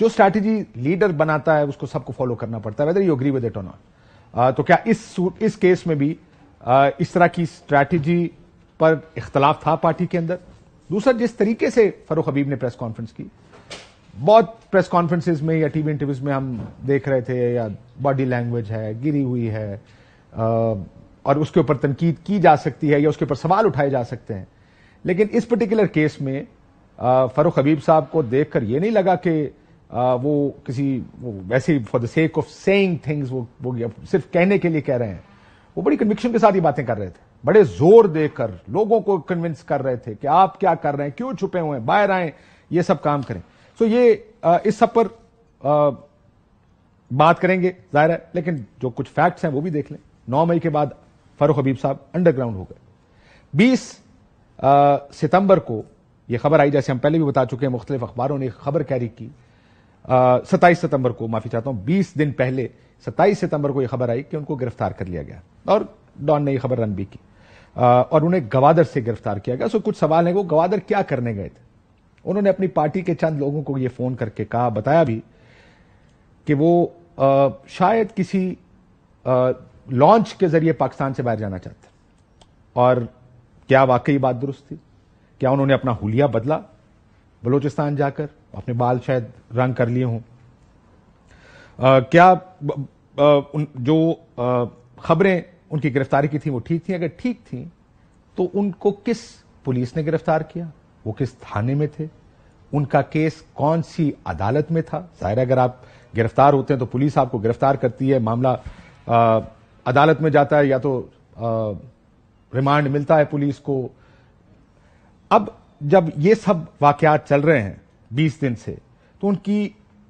جو strategy leader بناتا ہے اس کو سب کو فالو کرنا پڑتا ہے whether you agree with it or not. تو کیا اس کیس میں بھی اس طرح کی اسٹریٹجی پر اختلاف تھا پارٹی کے اندر؟ دوسرا، جس طریقے سے فاروق حبیب نے پریس کانفرنس کی، بہت پریس کانفرنسز میں یا ٹی وی انٹرویوز میں ہم دیکھ رہے تھے یا باڈی لینگویج ہے گری ہوئی ہے اور اس کے اوپر تنقید کی جا سکتی ہے یا اس کے اوپر سوال اٹھائے جا سکتے ہیں، لیکن اس پرٹیکولر کیس میں فاروق حبیب صاحب کو دیکھ کر یہ نہیں لگا کہ وہ کسی ویسے for the sake of seeing things وہ صرف کہنے کے لیے کہہ رہے ہیں. وہ بڑی کنوکشن کے ساتھ یہ باتیں کر رہے تھے، بڑے زور دے کر لوگوں کو کنونس کر رہے تھے کہ آپ کیا کر رہے ہیں، کیوں چھپے ہوئے ہیں، باہر آئیں، یہ سب کام کریں. سو یہ اس سب پر بات کریں گے ظاہر ہے، لیکن جو کچھ فیکٹس ہیں وہ بھی دیکھ لیں. 9 مئی کے بعد فاروق حبیب صاحب انڈر گراؤنڈ ہو گئے. 20 ستمبر کو یہ خبر آئی، جیسے ہم پہلے بھی بتا چکے ہیں، مختلف اخباروں نے خبر کیری کی. 27 ستمبر کو، معافی چاہتا ہوں، 20 دن پہلے 27 ستمبر کو یہ خبر آئی کہ ان کو گرفتار کر لیا گیا اور ڈان نے یہ خبر رن بھی کی اور انہیں گوادر سے گرفتار کیا گیا. سو کچھ سوال ہیں، وہ گوادر کیا کرنے گئے تھے؟ انہوں نے اپنی پارٹی کے چند لوگوں کو یہ فون کر کے کہا، بتایا بھی کہ وہ شاید کسی لانچ کے ذریعے پاکستان سے باہر جانا چاہتے ہیں. اور کیا واقعی بات درست تھی؟ کیا انہوں نے اپنا حلیہ بدلا بلوچستان جا کر، اپنے بال شاید رنگ کر لیے ہوں؟ کیا جو خبریں ان کی گرفتاری کی تھیں وہ ٹھیک تھیں؟ اگر ٹھیک تھیں تو ان کو کس پولیس نے گرفتار کیا؟ وہ کس تھانے میں تھے؟ ان کا کیس کون سی عدالت میں تھا؟ ظاہر ہے اگر آپ گرفتار ہوتے ہیں تو پولیس آپ کو گرفتار کرتی ہے، معاملہ عدالت میں جاتا ہے یا تو ریمانڈ ملتا ہے پولیس کو. اب جب یہ سب واقعات چل رہے ہیں 20 دن سے، تو ان کی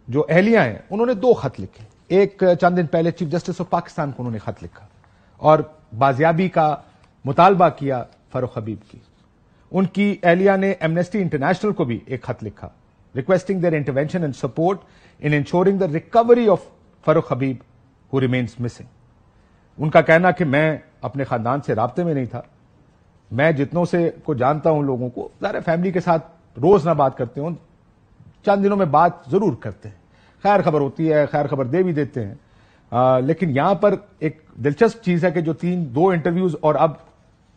جو اہلیہ ہیں انہوں نے 2 خط لکھے. ایک چند دن پہلے چیف جسٹس آف پاکستان کو انہوں نے خط لکھا اور بازیابی کا مطالبہ کیا فاروق حبیب کی. ان کی اہلیہ نے ایمنسٹی انٹرنیشنل کو بھی ایک خط لکھا requesting their intervention and support in ensuring the recovery of Farooq Habib who remains missing. ان کا کہنا کہ میں اپنے خاندان سے رابطے میں نہیں تھا، میں جتنوں سے کو جانتا ہوں لوگوں کو، ظاہر فیملی کے ساتھ روز نہ بات کرتے ہوں، چند دنوں میں بات ضرور کرتے ہیں، خیر خبر ہوتی ہے، خیر خبر دے بھی دیتے ہیں. لیکن یہاں پر ایک دلچسپ چیز ہے کہ جو 2 انٹرویوز اور اب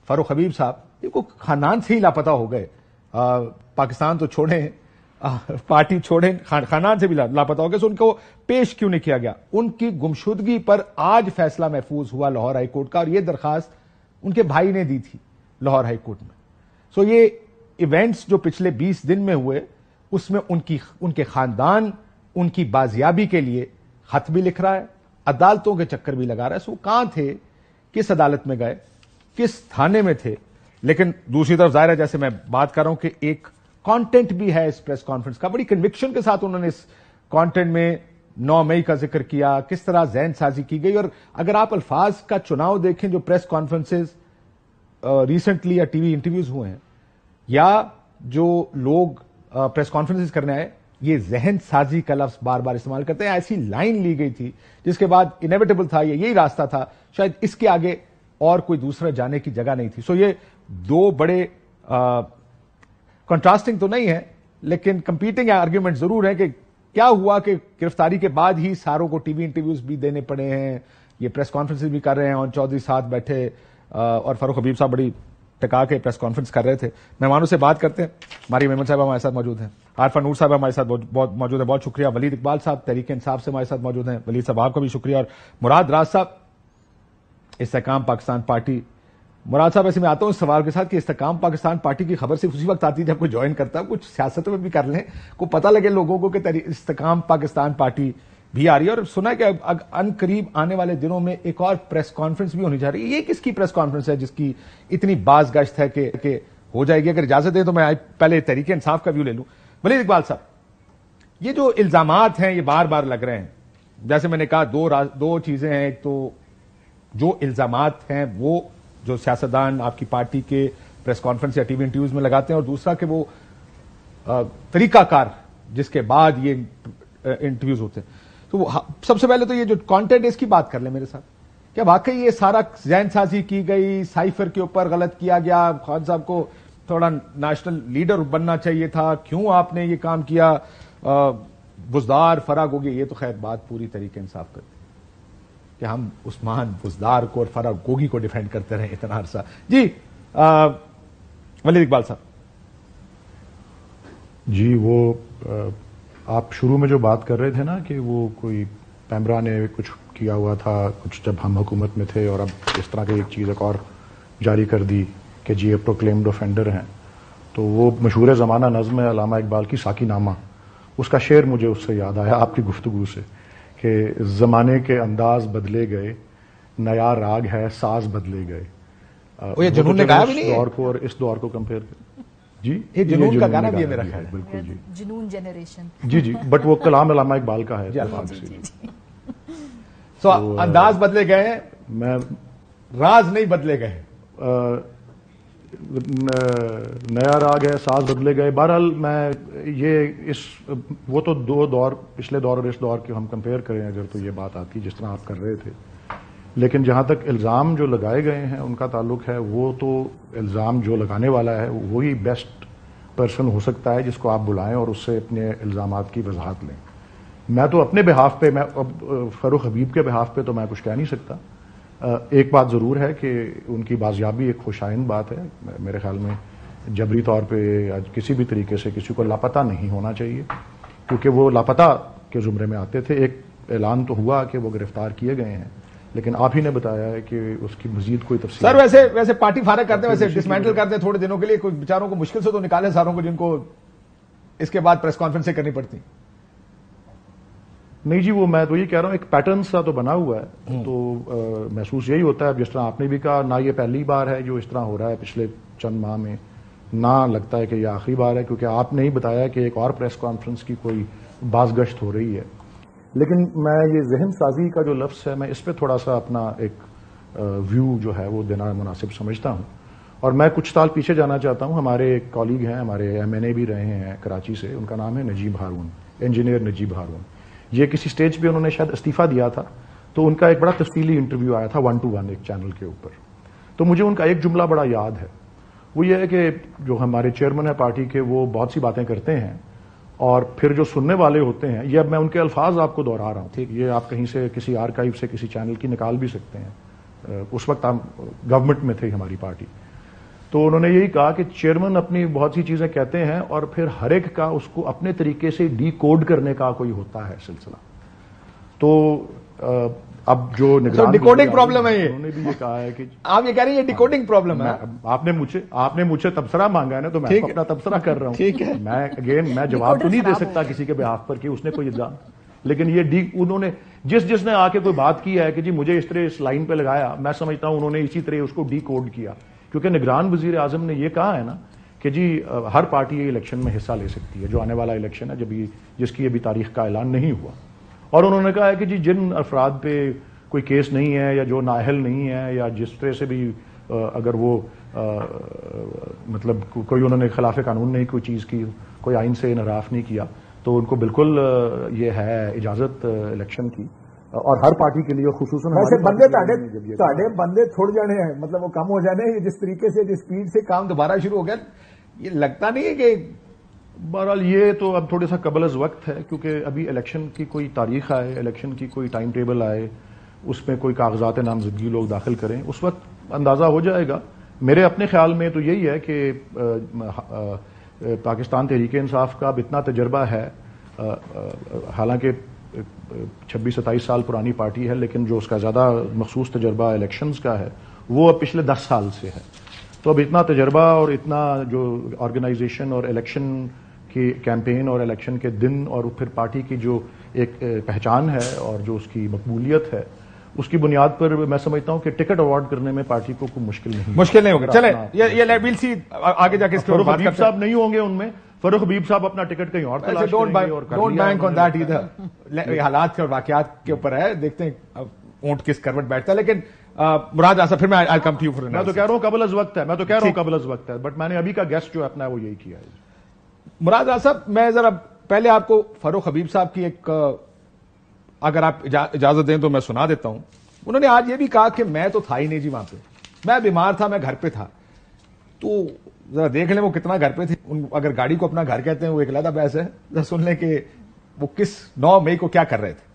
فاروق حبیب صاحب یہ کو خاندان سے ہی لاپتہ ہو گئے. پاکستان تو چھوڑیں، پارٹی چھوڑیں، خاندان سے بھی لاپتہ ہو گئے. سو ان کو پیش کیوں نہیں کیا گیا؟ ان کی گمشدگی پر آج فیصلہ محفوظ ہوا لاہور ہائی کورٹ کا، اور یہ درخواست ان کے بھائی نے دی تھی لاہور ہائی کورٹ میں. سو یہ ایونٹس جو پچھلے 20 دن میں ہوئے، اس میں ان کے خاندان ان کی بازیابی کے لیے خط بھی لکھ رہا ہے، عدالتوں کے چکر بھی لگا رہا ہے. سو کہاں تھے، کس عدالت میں گئے، کس تھانے میں تھے؟ لیکن دوسری طرف ظاہر ہے جیسے میں بات کر رہا ہوں کہ ایک کانٹینٹ بھی ہے اس پریس کانفرنس کا. بڑی کنوکشن کے ساتھ انہوں نے اس کانٹینٹ میں 9 مئی کا ذکر کیا، کس طرح ذہن سازی کی گئی. اور اگر آپ الفاظ کا چناؤ دیکھیں جو پریس کانفرنسز ریسنٹلی یا ٹی وی انٹرویوز ہوئے ہیں یا جو لوگ پریس کانفرنسز کرنے آئے، یہ ذہن سازی کا لفظ بار بار استعمال کرتے ہیں. ایسی لائن لی گئی تھی جس کے بعد انیویٹیبل تھا، یہی راستہ تھا، شاید اس کے آگے اور کوئی دوسرا جانے کی جگہ نہیں تھی. سو یہ 2 بڑے کنٹراسٹنگ تو نہیں ہے لیکن کمپیٹنگ آرگیومنٹ ضرور ہے کہ کیا ہوا کہ گرفتاری کے بعد ہی ساروں کو ٹی وی انٹرویوز بھی دینے پڑے ہیں، یہ پریس کانفرنس بھی کر رہے ہیں. اور چودھری ساتھ بیٹھے اور فاروق حبیب صاحب بڑی ٹکا کے پریس کانفرنس کر رہے تھے. مہمانوں سے بات کرتے ہیں. ہماری میمن صاحب ہمارے ساتھ موجود ہیں، عارفہ نور صاحب ہمارے ساتھ بہت موجود ہیں، بہت شکریہ. ولید اقبال صاحب تحریک انصاف سے ہمارے ساتھ موجود ہیں، ولید صاحب آپ کا بھی شکریہ. اور مراد راز صاحب استحکام پاکستان پارٹی. مراد صاحب ایسے میں آتا ہوں اس سوال کے ساتھ کہ استحکام پاکستان پارٹی کی خبر صرف اسی وقت آتی ہے جب کوئی جوائن کرتا ہے. کچھ سیاست میں بھی کر لیں، کو پتہ لگے لوگوں کو کہ استحکام پاکستان پارٹی بھی آ رہی ہے. اور سنا ہے کہ ان قریب آنے والے دنوں میں ایک اور پریس کانفرنس بھی ہونی جا رہی ہے. یہ کس کی پریس کانفرنس ہے جس کی اتنی باز گشت ہے کہ ہو جائے گی؟ اگر اجازت دیں تو میں پہلے تحریک انصاف کا ویو لے لوں. ولید اقبال صاحب، یہ جو الزامات ہیں یہ بار بار لگ رہے ہیں، جیسے میں نے کہا 2 چیزیں ہیں. ایک تو جو الزامات ہیں وہ جو سیاستدان آپ کی پارٹی کے پریس کانفرنس یا ٹی وی انٹرویوز میں لگاتے ہیں، اور دوسرا کہ وہ طریقہ کار جس کے بعد یہ انٹرویوز ہوتے ہیں. تو سب سے پہلے تو یہ جو کانٹینٹ اس کی بات کر لیں میرے ساتھ. کیا واقعی یہ سارا ذہن سازی کی گئی، سائفر کے اوپر غلط کیا گیا، خان صاحب کو تھوڑا نیشنل لیڈر بننا چاہیے تھا، کیوں آپ نے یہ کام کیا؟ بزدار فرا گوگی، یہ تو خیر بات پوری طریقے انصاف کرتی کہ ہم عثمان بزدار کو اور فرا گوگی کو ڈیفینڈ کرتے رہے اتنا عرصہ. جی ولید اقبال صاحب. جی وہ آپ شروع میں جو بات کر رہے تھے نا کہ وہ کوئی پیمرا نے کچھ کیا ہوا تھا کچھ جب ہم حکومت میں تھے اور اب اس طرح کی ایک چیز ایک اور جاری کر دی کہ جی یہ پروکلیمڈ آفینڈر ہیں، تو وہ مشہور زمانہ نظم ہے علامہ اقبال کی ساقی نامہ، اس کا شعر مجھے اس سے یاد آیا آپ کی گفتگو سے کہ زمانے کے انداز بدلے گئے، نیا راگ ہے ساز بدلے گئے. یہ جنون نے گایا بھی نہیں اس دور کو اور اس دور کو کمپیئر جی یہ جنون کا گانا بھی ہے میرا خیال. بالکل جی جنون جنریشن. جی بٹ وہ کلام علامہ اقبال کا ہے. سو انداز بدلے گئے ہیں، میں راز نہیں بدلے گئے. نیا راگ ہے ساز بدلے گئے. بہرحال میں یہ وہ تو دو دور پچھلے دور اور اس دور کے ہم کمپیئر کریں اگر تو یہ بات آتی جس طرح آپ کر رہے تھے، لیکن جہاں تک الزام جو لگائے گئے ہیں ان کا تعلق ہے وہ تو الزام جو لگانے والا ہے وہی بیسٹ پرسن ہو سکتا ہے جس کو آپ بلائیں اور اس سے اپنے الزامات کی وضاحت لیں. میں تو اپنے بہاف پہ میں اب فاروق حبیب کے بہاف پہ تو میں کچھ کہہ نہیں سکتا. ایک بات ضرور ہے کہ ان کی بازیابی ایک خوشائند بات ہے. میرے خیال میں جبری طور پہ کسی بھی طریقے سے کسی کو لاپتہ نہیں ہونا چاہیے کیونکہ وہ لاپتہ کے زمرے میں آتے تھے. ایک اعلان تو ہوا کہ وہ گرفتار کیے گئے ہیں لیکن آپ ہی نے بتایا ہے کہ اس کی مزید کوئی تفصیل. سر ویسے پارٹی فارغ کرتے ہیں، ویسے ڈسمینٹل کرتے ہیں تھوڑے دنوں کے لیے، کوئی بیچاروں کو مشکل سے تو نکالے ساروں کو جن کو اس کے بعد پریس کانفرنسیں کرنی پڑتی. نہیں جی وہ میں تو یہ کہہ رہا ہوں ایک پیٹرن سا تو بنا ہوا ہے تو محسوس یہی ہوتا ہے جس طرح آپ نے بھی کہا نہ یہ پہلی بار ہے جو اس طرح ہو رہا ہے پچھلے چند ماہ میں، نہ لگتا ہے کہ یہ آخری بار ہے کیونکہ آپ نے ہی بتایا کہ ایک اور پریس کانفرنس کی کوئی باز گشت ہو رہی ہے. لیکن میں یہ ذہن سازی کا جو لفظ ہے میں اس پہ تھوڑا سا اپنا ایک ویو جو ہے وہ دینا مناسب سمجھتا ہوں اور میں کچھ سال پیچھے جانا چاہتا ہوں. ہمارے ایک کالیگ ہیں، ہمارے ایم این اے بھی رہے ہیں کراچی سے، ان کا نام ہے نجیب ہارون، انجینئر نجیب ہارون. یہ کسی سٹیج پہ انہوں نے شاید استعفیٰ دیا تھا تو ان کا ایک بڑا تفصیلی انٹرویو آیا تھا 1-to-1 ایک چینل کے اوپر. تو مجھے ان کا ایک جملہ بڑا یاد ہے، وہ یہ ہے کہ جو ہمارے چیئرمین ہیں پارٹی کے وہ بہت سی باتیں کرتے ہیں اور پھر جو سننے والے ہوتے ہیں، یہ اب میں ان کے الفاظ آپ کو دہرا رہا ہوں، ٹھیک، یہ آپ کہیں سے کسی آرکائیو سے کسی چینل کی نکال بھی سکتے ہیں. اس وقت ہم گورنمنٹ میں تھے ہماری پارٹی. تو انہوں نے یہی کہا کہ چیئرمین اپنی بہت سی چیزیں کہتے ہیں اور پھر ہر ایک کا اس کو اپنے طریقے سے ڈی کوڈ کرنے کا کوئی ہوتا ہے سلسلہ. تو اب جو ڈیکوڈنگ پرابلم ہے، انہوں نے بھی یہ کہا ہے کہ آپ یہ کہہ رہے ہیں یہ ڈیکوڈنگ پرابلم ہے. آپ نے مجھے تبصرہ مانگا ہے نا تو میں اپنا تبصرہ کر رہا ہوں. میں جواب تو نہیں دے سکتا کسی کے بہاف پر کہ اس نے کوئی الزام، لیکن یہ انہوں نے جس نے آ کے کوئی بات کی ہے کہ جی مجھے اس طرح اس لائن پہ لگایا، میں سمجھتا ہوں انہوں نے اسی طرح اس کو ڈی کوڈ کیا کیونکہ نگران وزیر اعظم نے یہ کہا ہے نا کہ جی ہر پارٹی یہ الیکشن میں حصہ لے سکتی ہے، جو آنے والا الیکشن ہے جس کی ابھی تاریخ کا اعلان نہیں ہوا. اور انہوں نے کہا ہے کہ جی جن افراد پہ کوئی کیس نہیں ہے یا جو نااہل نہیں ہے یا جس طرح سے بھی اگر وہ مطلب کوئی انہوں نے خلاف قانون نہیں کوئی چیز کی، کوئی آئین سے انحراف نہیں کیا، تو ان کو بالکل یہ ہے اجازت الیکشن کی. اور ہر پارٹی کے لیے خصوصاً بندے تھوڑ جانے ہیں، مطلب وہ کم ہو جانے ہیں جس طریقے سے جس سپیڈ سے کام دوبارہ شروع ہو گیا. یہ لگتا نہیں ہے کہ بہرحال یہ تو اب تھوڑا سا قبل از وقت ہے کیونکہ ابھی الیکشن کی کوئی تاریخ آئے، الیکشن کی کوئی ٹائم ٹیبل آئے، اس میں کوئی کاغذات نامزدگی لوگ داخل کریں، اس وقت اندازہ ہو جائے گا. میرے اپنے خیال میں تو یہی ہے کہ پاکستان تحریک انصاف کا اب اتنا تجربہ ہے، حالانکہ 26-27 سال پرانی پارٹی ہے لیکن جو اس کا زیادہ مخصوص تجربہ الیکشنز کا ہے وہ اب پچھلے 10 سال سے ہے. تو اب اتنا تجربہ اور اتنا جو آرگنائزیشن اور الیکشن کی کیمپین اور الیکشن کے دن اور پھر پارٹی کی جو ایک پہچان ہے اور جو اس کی مقبولیت ہے، اس کی بنیاد پر میں سمجھتا ہوں کہ ٹکٹ اوارڈ کرنے میں پارٹی کو کوئی مشکل نہیں ہوگا. چلے یہ ویل سی آگے جا کے فاروق حبیب صاحب نہیں ہوں گے ان میں. فاروق حبیب صاحب اپنا ٹکٹ کہیں اور تلاش کریں گے اور don't bank on that either. حالات اور واقعات کے اوپر ہے، دیکھتے ہیں اونٹ کس کروٹ بیٹھتا ہے. لیکن مراد آصف پھر میں کم ٹو یو فار. میں تو کہہ رہا ہوں قبل از وقت ہے، بٹ میں نے ابھی کا گیسٹ جو اپنا وہ یہی کیا ہے. مراد آصف میں ذرا پہلے آپ کو فاروق حبیب صاحب کی ایک اگر آپ اجازت دیں تو میں سنا دیتا ہوں. انہوں نے آج یہ بھی کہا کہ میں تو تھا ہی نہیں جی وہاں پہ، میں بیمار تھا، میں گھر پہ تھا. تو ذرا دیکھ لیں وہ کتنا گھر پہ تھے. اگر گاڑی کو اپنا گھر کہتے ہیں وہ ایک علیحدہ بحث ہے. ذرا سن لیں کہ وہ کس 9 مئی کو کیا کر رہے تھے.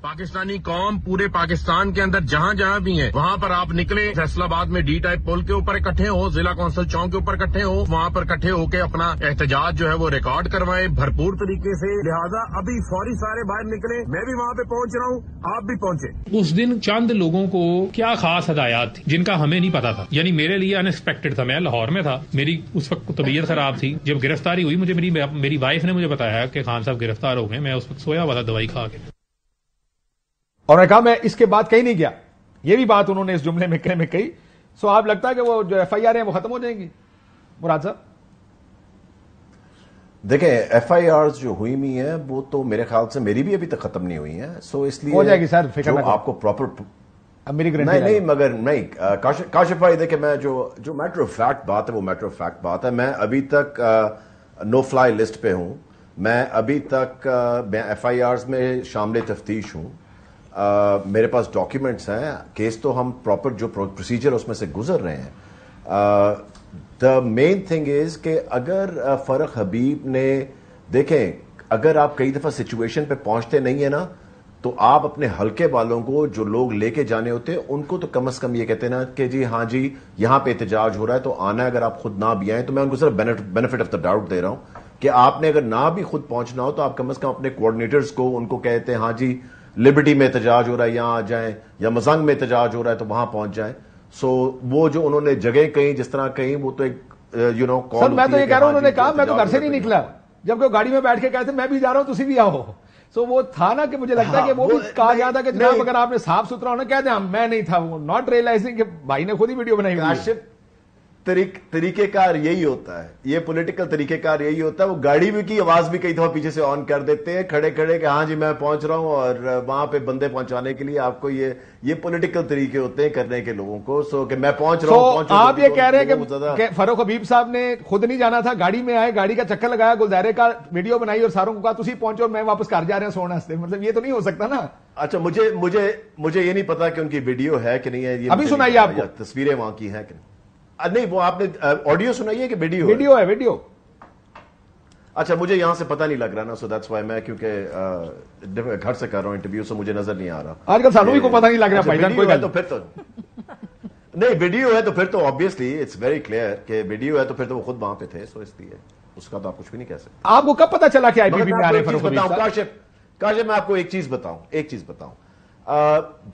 پاکستانی قوم پورے پاکستان کے اندر جہاں جہاں بھی ہیں وہاں پر آپ نکلے, فیصل آباد میں ڈی ٹائپ پول کے اوپر اکٹھے ہو, ضلع کونسل چوک کے اوپر اکٹھے ہو, وہاں پر اکٹھے ہو کے اپنا احتجاج جو ہے وہ ریکارڈ کروائیں بھرپور طریقے سے. لہٰذا ابھی فوری سارے باہر نکلے, میں بھی وہاں پہ پہنچ رہا ہوں, آپ بھی پہنچے. اس دن چند لوگوں کو کیا خاص ہدایات تھی جن کا ہمیں نہیں پتا تھا, یعنی میرے لیے ان ایکسپیکٹڈ تھا. میں لاہور میں تھا, میری اس وقت طبیعت خراب تھی. جب گرفتاری ہوئی مجھے میری وائف نے مجھے بتایا کہ خان صاحب گرفتار ہو گئے. میں اس وقت سویا ہوا تھا دوائی کھا کے. اور میں کہا میں اس کے بعد کہیں نہیں گیا. یہ بھی بات انہوں نے اس جملے میں کہی. سو آپ لگتا ہے کہ وہ جو ایف آئی آر ہیں وہ ختم ہو جائیں گی مراد صاحب؟ دیکھیں ایف آئی آرز جو ہوئی ہوئی ہیں وہ تو میرے خیال سے میری بھی ابھی تک ختم نہیں ہوئی ہیں. سو اس لیے ہو جائے گی سر, فکر نہ آپ کو پراپر میری گارنٹی نہیں مگر نہیں کاشف بھائی, دیکھیں میں جو میٹر آف فیکٹ بات ہے وہ میٹر آف فیکٹ بات ہے. میں ابھی تک نو فلائی لسٹ پہ ہوں. میں ابھی تک ایف آئی آرز میں شامل تفتیش ہوں. میرے پاس ڈاکیومنٹس ہیں. کیس تو ہم پراپر جو پروسیجر اس میں سے گزر رہے ہیں. دا مین تھنگ از کہ اگر فرق حبیب نے, دیکھیں اگر آپ کئی دفعہ سچویشن پہ پہنچتے نہیں ہیں نا تو آپ اپنے حلقے والوں کو جو لوگ لے کے جانے ہوتے ہیں ان کو تو کم از کم یہ کہتے ہیں نا کہ جی ہاں جی یہاں پہ احتجاج ہو رہا ہے تو آنا ہے. اگر آپ خود نہ بھی آئیں تو میں ان کو صرف بینیفٹ آف دا ڈاؤٹ دے رہا ہوں کہ آپ نے اگر نہ بھی خود پہنچنا ہو تو آپ کم از کم اپنے کوآرڈینیٹرز کو ان کو کہتے ہیں ہاں جی لبرٹی میں احتجاج ہو رہا ہے یہاں آ جائیں, یا مزنگ میں احتجاج ہو رہا ہے تو وہاں پہنچ جائیں. سو وہ جو انہوں نے جگہ کہیں جس طرح کہیں وہ تو ایک سر میں تو یہ کہہ رہا ہوں انہوں نے کہا میں تو گھر سے نہیں نکلا, جبکہ وہ گاڑی میں بیٹھ کے کہتے میں بھی جا رہا ہوں تسی بھی آؤ. سو وہ تھا نا کہ مجھے لگتا ہے کہ وہ بھی کہا گیا تھا کہ جناب اگر آپ نے صاف ستھرا ہونا کہتے ہیں میں نہیں تھا. وہ ناٹ ریئلائزنگ کہ بھائی نے خود ہی ویڈیو بنائی ہوئی. طریقہ کار یہی ہوتا ہے, یہ پولیٹیکل طریقہ کار یہی ہوتا ہے. وہ گاڑی بھی کی آواز بھی کئی دفعہ پیچھے سے آن کر دیتے ہیں کھڑے کھڑے کہ ہاں جی میں پہنچ رہا ہوں, اور وہاں پہ بندے پہنچانے کے لیے آپ کو یہ پولیٹیکل طریقے ہوتے ہیں کرنے کے لوگوں کو. سو کہ میں پہنچ رہا ہوں. آپ یہ کہہ رہے ہیں کہ فاروق حبیب صاحب نے خود نہیں جانا تھا, گاڑی میں آئے, گاڑی کا چکر لگایا, گلزارے کا ویڈیو بنائی اور ساروں کو کہا تسی پہنچو اور میں واپس گھر جا رہے ہیں سونا سے. مطلب یہ تو نہیں ہو سکتا نا. اچھا مجھے یہ نہیں پتا کہ ان کی ویڈیو ہے کہ نہیں ہے. ابھی سنائیے آپ کو تصویریں وہاں کی ہیں کہ نہیں, وہ آپ نے آڈیو سنائی ہے کہ ویڈیو ہے؟ ویڈیو. اچھا مجھے یہاں سے پتہ نہیں لگ رہا نا, سو دیٹس وائی میں کیونکہ گھر سے کر رہا ہوں انٹرویو, سو مجھے نظر نہیں آ رہا. آج کل سانوں بھی کو پتہ نہیں لگ رہا بھائی جان کوئی. تو پھر تو نہیں ویڈیو ہے تو پھر تو آبویسلی اٹس ویری کلیئر کہ ویڈیو ہے تو پھر تو وہ خود وہاں پہ تھے. سو اس لیے اس کا تو آپ کچھ بھی نہیں کہہ سکتے. آپ کو کب پتا چلا کہ آئی پی پی میں آ رہے ہیں؟ کاشف میں آپ کو ایک چیز بتاؤں.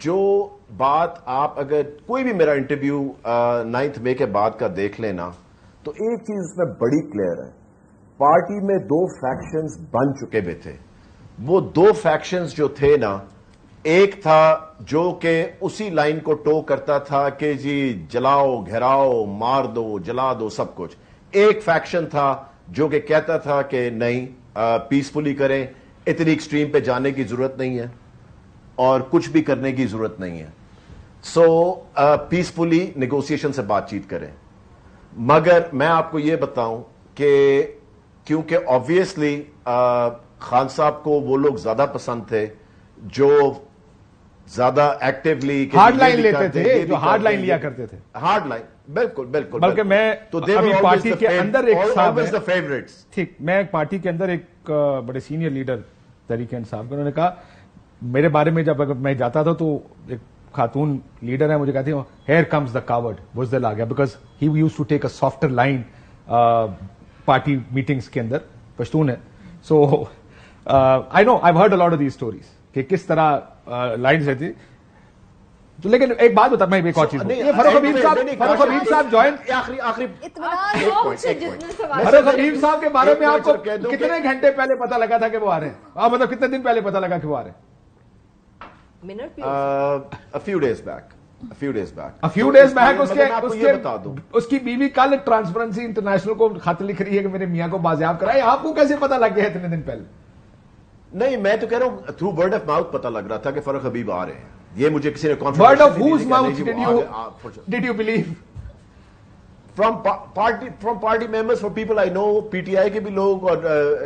جو بات آپ اگر کوئی بھی میرا انٹرویو 9 مئی کے بعد کا دیکھ لینا تو ایک چیز اس میں بڑی کلیئر ہے. پارٹی میں 2 فیکشنز بن چکے بھی تھے. وہ 2 فیکشنز جو تھے نا, ایک تھا جو کہ اسی لائن کو ٹو کرتا تھا کہ جی جلاؤ گھراؤ مار دو جلا دو سب کچھ. ایک فیکشن تھا جو کہ کہتا تھا کہ نہیں پیسفلی کریں, اتنی ایکسٹریم پہ جانے کی ضرورت نہیں ہے اور کچھ بھی کرنے کی ضرورت نہیں ہے. سو پیسفلی نیگوسیشن سے بات چیت کریں. مگر میں آپ کو یہ بتاؤں کہ کیونکہ آبویسلی خان صاحب کو وہ لوگ زیادہ پسند تھے جو زیادہ ایکٹیولی ہارڈ لائن لیتے تھے, جو ہارڈ لائن لیا کرتے تھے. ہارڈ لائن بالکل. بلکہ میں تو ابھی پارٹی کے اندر ایک صاحب ٹھیک, میں پارٹی کے اندر ایک بڑے سینئر لیڈر تحریک انصاف انہوں نے کہا میرے بارے میں جب اگر میں جاتا تھا تو ایک خاتون لیڈر ہے مجھے کہتی ہیں ہیئر کمز دا کاورڈ, بزدل آ گیا, because he use to take a softer line party meetings کے اندر. پشتون ہے. So I know I heard a lot of these stories کہ کس طرح لائنز رہتی. لیکن ایک بات بتا, میں ایک اور چیز فاروق حبیب صاحب جوائن فاروق حبیب صاحب کے بارے میں آپ کو کتنے گھنٹے پہلے پتا لگا تھا کہ وہ آ رہے ہیں؟ مطلب کتنے دن پہلے پتا لگا کہ وہ آ رہے ہیں؟ few days back. اس کی بیوی کل ٹرانسپیرنسی انٹرنیشنل کو خط لکھ رہی ہے کہ میرے میاں کو بازیاب کرائے. آپ کو کیسے پتا لگ گیا اتنے دن پہلے؟ نہیں میں تو کہہ رہا ہوں تھرو ورڈ آف ماؤتھ پتا لگ رہا تھا کہ فاروق حبیب آ رہے ہیں. یہ مجھے کسی نے word of whose mouth did you believe? From party members, for people I know, P T I کے بھی لوگ اور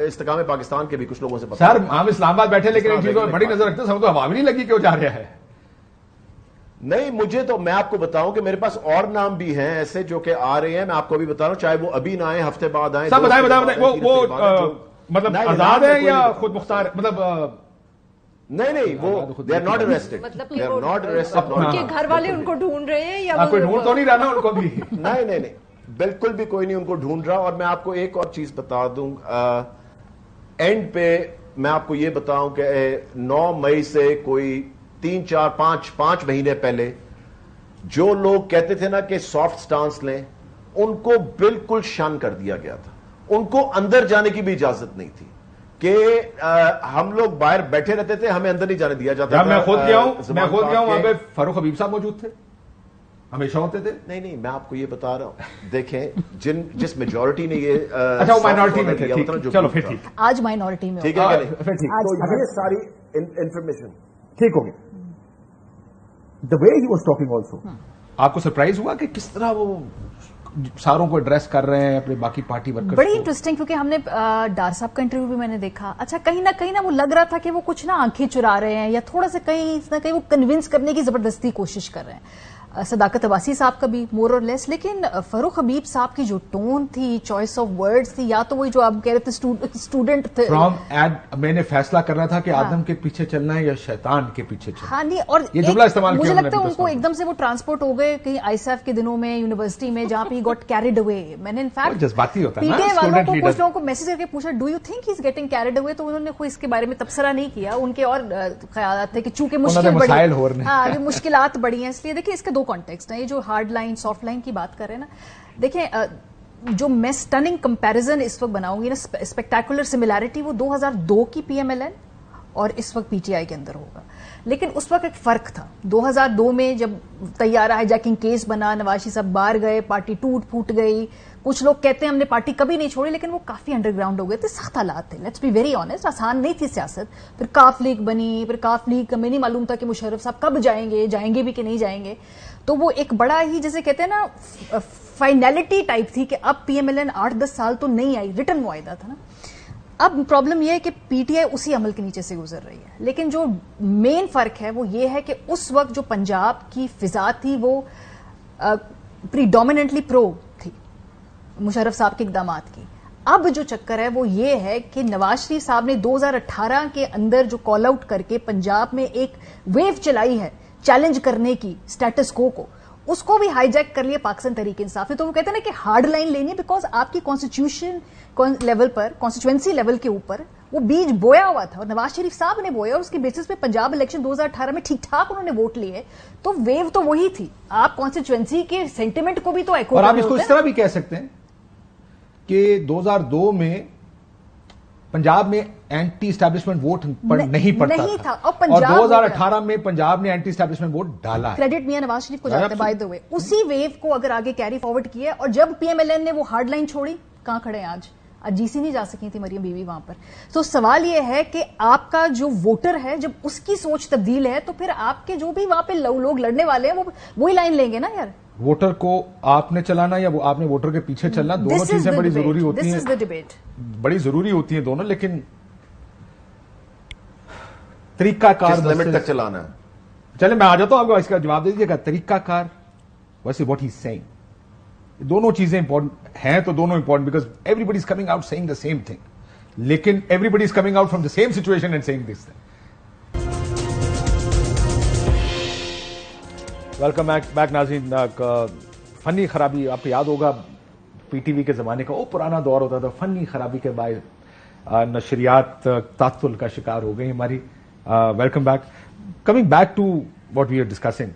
استحکام پاکستان کے بھی کچھ لوگوں سے پتا. سر ہم اسلام آباد بیٹھے لیکن ان چیزوں پر بڑی نظر رکھتے ہیں, ہم تو ہوا بھی نہیں لگی کہ وہ جا رہا ہے. نہیں مجھے تو میں آپ کو بتاؤں کہ میرے پاس اور نام بھی ہیں ایسے جو کہ آ رہے ہیں. میں آپ کو ابھی بتا رہا ہوں, چاہے وہ ابھی نہ آئے, ہفتے بعد آئے. سب بتائیں مطلب آزاد ہے یا خود مختار؟ مطلب نہیں وہ دے آر ناٹ اریسٹڈ، مطلب دے آر ناٹ اریسٹڈ، ان کے گھر والے ان کو ڈھونڈ رہے ہیں یا کوئی ڈھونڈ تو نہیں رہا نا ان کو بھی؟ نہیں بالکل بھی کوئی نہیں ان کو ڈھونڈ رہا. اور میں آپ کو ایک اور چیز بتا دوں، اینڈ پہ میں آپ کو یہ بتاؤں کہ 9 مئی سے کوئی 3-4-5 مہینے پہلے جو لوگ کہتے تھے نا کہ سافٹ سٹانس لیں، ان کو بالکل شن کر دیا گیا تھا. ان کو اندر جانے کی بھی اجازت نہیں تھی کہ ہم لوگ باہر بیٹھے رہتے تھے، ہمیں اندر نہیں جانے دیا جاتا تھا. میں خود گیا ہوں وہاں پہ فاروق حبیب صاحب موجود تھے، ہمیشہ ہوتے تھے. نہیں میں آپ کو یہ بتا رہا ہوں، دیکھیں جس میجورٹی نے یہ اچھا وہ مائنورٹی میں تھے، چلو پھر ٹھیک، آج مائنورٹی میں ٹھیک ہے یہ ساری انفارمیشن ٹھیک ہو گیا. دا وے ہی واز ٹاکنگ آلسو، آپ کو سرپرائز ہوا کہ کس طرح وہ ساروں کو ایڈریس کر رہے ہیں اپنے باقی پارٹی ورکرز؟ بڑی انٹرسٹنگ، کیونکہ ہم نے ڈار صاحب کا انٹرویو بھی میں نے دیکھا. اچھا کہیں نہ وہ لگ رہا تھا کہ وہ کچھ نہ آنکھیں چرا رہے ہیں یا تھوڑا سا کہیں نہ کہیں وہ کنونس کرنے کی زبردستی کوشش کر رہے ہیں. صداقت عباسی صاحب کا بھی مور اور لیس، لیکن فاروق حبیب صاحب کی جو ٹون تھی، چوائس آف ورڈز تھی، یا تو وہی جو آپ کہہ رہے تھے اسٹوڈنٹ تھے، میں نے فیصلہ کرنا تھا کہ آدم کے پیچھے چلنا ہے یا شیطان کے پیچھے چلنا. ہاں نہیں، اور یہ جملہ استعمال مجھے لگتا ہے ان کو ایک دم سے وہ ٹرانسپورٹ ہو گئے کہیں آئی ایس ایف کے دنوں میں یونیورسٹی میں، جہاں پہ ہی گاٹ کیریڈ اوے. میں نے انفیکٹ جذباتی ہوتا ہے پی ٹی آئی والوں کو کچھ لوگوں کو میسج کر کے پوچھا do you think he is getting carried away, تو انہوں نے کوئی اس کے بارے میں تبصرہ نہیں کیا. ان کے اور خیالات تھے کہ چونکہ مشکلات بڑی ہیں، اس لیے دیکھیں اس کے 2 کانٹیکسٹ ہیں. یہ جو ہارڈ لائن سافٹ لائن کی بات کر رہے ہیں نا، دیکھیں جو میں سٹننگ کمپیریزن اس وقت بناؤں گی نا، اسپیکٹیکولر سملیرٹی، وہ 2002 کی پی ایم ایل این اور اس وقت پی ٹی آئی کے اندر ہوگا. لیکن اس وقت ایک فرق تھا. 2002 میں جب طیارہ ہائی جیکنگ کیس بنا، نواز شریف صاحب باہر گئے، پارٹی ٹوٹ پھوٹ گئی. کچھ لوگ کہتے ہیں ہم نے پارٹی کبھی نہیں چھوڑی، لیکن وہ کافی انڈر گراؤنڈ ہو گئے تھے، سخت حالات تھے. لیٹس بی ویری آنےسٹ، آسان نہیں تھی سیاست. پھر کاف لیگ بنی، پھر کاف لیگ کا میں نہیں معلوم تھا کہ مشرف صاحب کب جائیں گے بھی کہ نہیں جائیں گے. تو وہ ایک بڑا ہی جیسے کہتے ہیں نا فائنلٹی ٹائپ تھی کہ اب پی ایم ایل این 8-10 سال تو نہیں آئی، ریٹرن معاہدہ تھا نا. اب پرابلم یہ ہے کہ پی ٹی آئی اسی عمل کے نیچے سے گزر رہی ہے. لیکن جو مین فرق ہے وہ یہ ہے کہ اس وقت جو پنجاب کی فضا تھی وہ پریڈومیننٹلی پرو تھی مشرف صاحب کے اقدامات کی. اب جو چکر ہے وہ یہ ہے کہ نواز شریف صاحب نے 2018 کے اندر جو کال آؤٹ کر کے پنجاب میں ایک ویو چلائی ہے چیلنج کرنے کی اسٹیٹس کو اس کو بھی ہائی جیک کر لیا پاکستان تحریک انصاف نے. تو وہ کہتے ہیں نا کہ ہارڈ لائن لینی ہے، بیکاز آپ کی کانسٹیٹیوشن لیول پر، کانسٹیچوئنسی لیول کے اوپر وہ بیج بویا ہوا تھا اور نواز شریف صاحب نے بویا، اور اس کے بیسس پہ پنجاب الیکشن 2018 میں ٹھیک ٹھاک انہوں نے ووٹ لیے. تو ویو تو وہی تھی. آپ کانسٹیچوئنسی کے سینٹیمنٹ کو بھی تو ایکو، اور آپ اس کو اس طرح بھی کہہ سکتے ہیں کہ 2002 میں پنجاب میں اینٹی اسٹیبلشمنٹ ووٹ نہیں پڑتا تھا، اور 2018 میں پنجاب نے اینٹی اسٹیبلشمنٹ ووٹ ڈالا. کریڈٹ میاں نواز شریف کو جاتے بائی دا وے. اسی ویو کو اگر آگے کیری فارورڈ کیا، اور جب پی ایم ایل این نے وہ ہارڈ لائن چھوڑی، کہاں کھڑے ہیں آج جی سی نہیں جا سکی تھی مریم بیوی وہاں پر. تو سوال یہ ہے کہ آپ کا جو ووٹر ہے جب اس کی سوچ تبدیل ہے تو پھر آپ کے جو بھی وہاں پہ لوگ لڑنے والے ہیں وہ وہی لائن لیں گے نا یار. ووٹر کو آپ نے چلانا یا آپ نے ووٹر کے پیچھے چلنا، دونوں چیزیں بڑی ضروری ہوتی ہیں، بڑی ضروری ہوتی ہیں دونوں. لیکن طریقہ کار لمٹ تک چلانا ہے. چلے میں آ جاتا ہوں، آپ کو اس کا جواب دے دیجیے گا. طریقہ کار ویسے واٹ ہی سیئنگ، دونوں چیزیں امپورٹنٹ ہیں، تو دونوں important because everybody is coming out saying the same thing, لیکن everybody is coming out from the same situation and saying this thing. Welcome back ناظرین. فنی خرابی آپ کو یاد ہوگا پی ٹی وی کے زمانے کا وہ پرانا دور ہوتا تھا، فنی خرابی کے باعث نشریات تعطل کا شکار ہو گئی ہماری. Welcome back. Coming back to what we are discussing,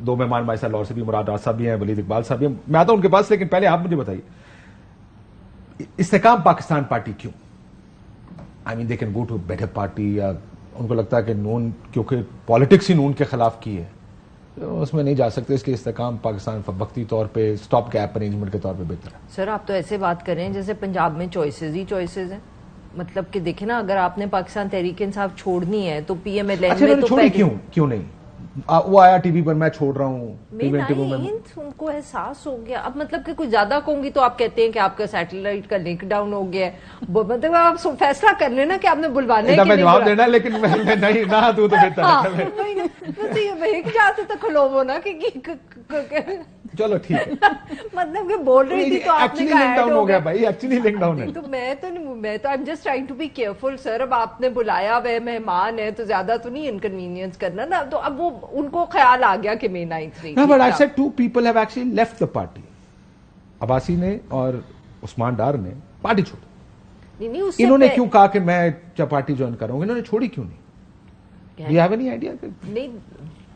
2 مہمان ہمارے ساتھ لاہور سے بھی، مراد راز صاحب بھی ہیں، ولید اقبال صاحب بھی ہیں. میں آتا ہوں ان کے پاس، لیکن پہلے آپ مجھے بتائیے استحکام پاکستان پارٹی کیوں؟ I mean they can go to better party, یا ان کو لگتا ہے کہ نون کیونکہ پالیٹکس ہی نون کے خلاف کی ہے اس میں نہیں جا سکتے، اس لیے استحکام پاکستان وقتی طور پہ اسٹاپ گیپ ارینجمنٹ کے طور پہ بہتر ہے. سر آپ تو ایسے بات کر رہے ہیں جیسے پنجاب میں چوائسز ہی چوائسز ہیں. مطلب کہ دیکھیں نا، اگر آپ نے پاکستان تحریک انصاف چھوڑنی ہے تو پی ایم ایل این میں تو چھوڑی کیوں نہیں؟ وہ آیا ٹی وی پر، میں چھوڑ رہا ہوں، ان کو احساس ہو گیا. اب مطلب کہ کچھ زیادہ کہوں گی تو آپ کہتے ہیں کہ آپ کا سیٹلائٹ کا لنک ڈاؤن ہو گیا ہے. مطلب آپ فیصلہ کر لینا کہ آپ نے بلوانا ہے، جواب دینا، لیکن نہیں نہ تو بہتر جہاں سے تو کھلو وہ نا کہ چلو ٹھیک ہے. مطلب کہ بول رہی تھی تو آپ نے کہا لنک ڈاؤن ہو گیا بھائی, ایکچولی لنک ڈاؤن ہے. تو میں تو I am just trying to be careful sir. اب آپ نے بلایا ہوئے مہمان ہے تو زیادہ تو نہیں انکنوینئنس کرنا نا. تو اب وہ ان کو خیال آ گیا کہ May 9th نہیں. But I said 2 people have actually left the party. Abbasi نے اور عثمان ڈار نے پارٹی چھوڑی. انہوں نے کیوں کہا کہ میں پارٹی جوائن کروں گا؟ انہوں نے چھوڑی کیوں نہیں؟ You have any idea? نہیں,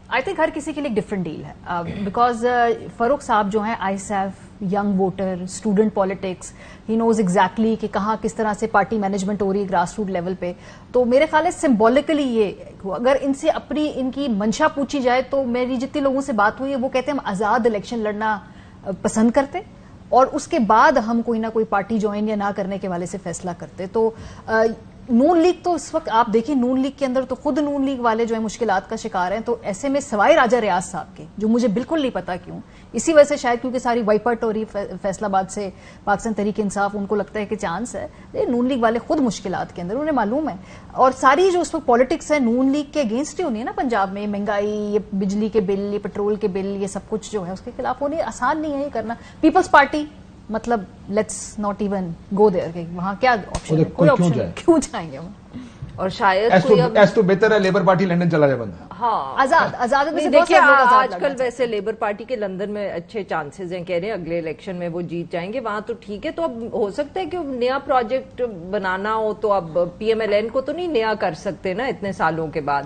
آئی تھنک ہر کسی کے لیے ایک ڈفرنٹ ڈیل ہے. بیکاز فاروق صاحب جو ہیں ISF young voter, student politics, he knows exactly کہ کہاں کس طرح سے پارٹی مینجمنٹ ہو رہی ہے گراس روٹ لیول پہ. تو میرے خیال ہے سمبولکلی یہ اگر ان سے اپنی ان کی منشا پوچھی جائے تو میری جتنے لوگوں سے بات ہوئی ہے وہ کہتے ہیں ہم آزاد الیکشن لڑنا پسند کرتے اور اس کے بعد ہم کوئی نہ کوئی پارٹی جوائن یا نہ کرنے کے والے سے فیصلہ کرتے. تو نون لیگ تو اس وقت آپ دیکھیں نون لیگ کے اندر تو خود نون لیگ والے جو ہے مشکلات کا شکار ہیں. تو ایسے میں سوائے راجہ ریاض صاحب کے, جو مجھے بالکل نہیں پتا کیوں, اسی وجہ سے شاید کیونکہ ساری وائپ آؤٹ ہو رہی فیصل آباد سے پاکستان تحریک انصاف, ان کو لگتا ہے کہ چانس ہے. نون لیگ والے خود مشکلات کے اندر, انہیں معلوم ہے. اور ساری جو اس وقت پالیٹکس ہے نون لیگ کے اگینسٹ ہی ہونی ہے نا پنجاب میں. مہنگائی, یہ بجلی کے بل, یہ پیٹرول کے بل, یہ سب کچھ جو ہے اس کے خلاف ہونی آسان نہیں ہے یہ کرنا. پیپلز پارٹی مطلب let's not even go there کہ وہاں کیا آپشن ہے, کوئی آپشن کیوں جائیں گے وہاں. اور شاید ایسا تو بہتر ہے لیبر پارٹی لندن چلا جائے بندہ. ہاں آزاد دیکھیے آج کل ویسے لیبر پارٹی کے لندن میں اچھے چانسز ہیں, کہہ رہے ہیں اگلے الیکشن میں وہ جیت جائیں گے وہاں. تو ٹھیک ہے, تو اب ہو سکتا ہے کہ نیا پروجیکٹ بنانا ہو تو اب PMLN کو تو نہیں نیا کر سکتے نا اتنے سالوں کے بعد,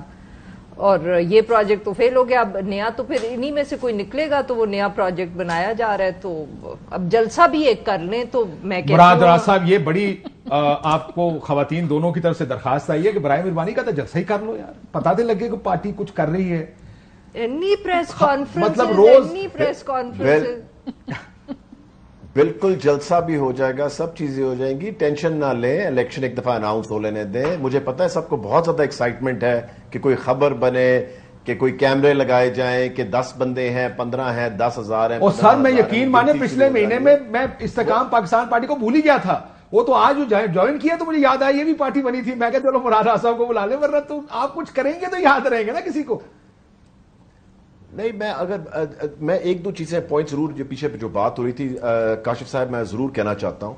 اور یہ پروجیکٹ تو فیل ہو گیا. اب نیا تو پھر انہی میں سے کوئی نکلے گا, تو وہ نیا پروجیکٹ بنایا جا رہا ہے. تو اب جلسہ بھی ایک کر لیں. تو میں مراد راز صاحب یہ بڑی آپ کو خواتین دونوں کی طرف سے درخواست آئی ہے کہ برائے مہربانی کا تو جلسہ ہی کر لو یار, پتا تو لگے کہ پارٹی کچھ کر رہی ہے. انی پریس کانفرنس, مطلب روز پریس کانفرنس, بالکل جلسہ بھی ہو جائے گا, سب چیزیں ہو جائیں گی, ٹینشن نہ لیں. الیکشن ایک دفعہ اناؤنس ہو لینے دیں. مجھے پتا ہے سب کو بہت زیادہ ایکسائٹمنٹ ہے کہ کوئی خبر بنے, کہ کوئی کیمرے لگائے جائیں کہ 10 بندے ہیں, 15 ہیں, 10,000 ہیں. اور سر میں یقین مانے پچھلے مہینے میں استحکام پاکستان پارٹی کو بھول ہی گیا تھا. وہ تو آج جوائن کیا تو مجھے یاد آیا یہ بھی پارٹی بنی تھی. میں کہ چلو مراد راز صاحب کو بلا لیں, ورنہ تو آپ کچھ کریں گے تو یاد رہیں گے نا کسی کو. نہیں, میں ایک دو چیزیں پوائنٹ ضرور جو پیچھے جو بات ہو رہی تھی کاشف صاحب میں ضرور کہنا چاہتا ہوں.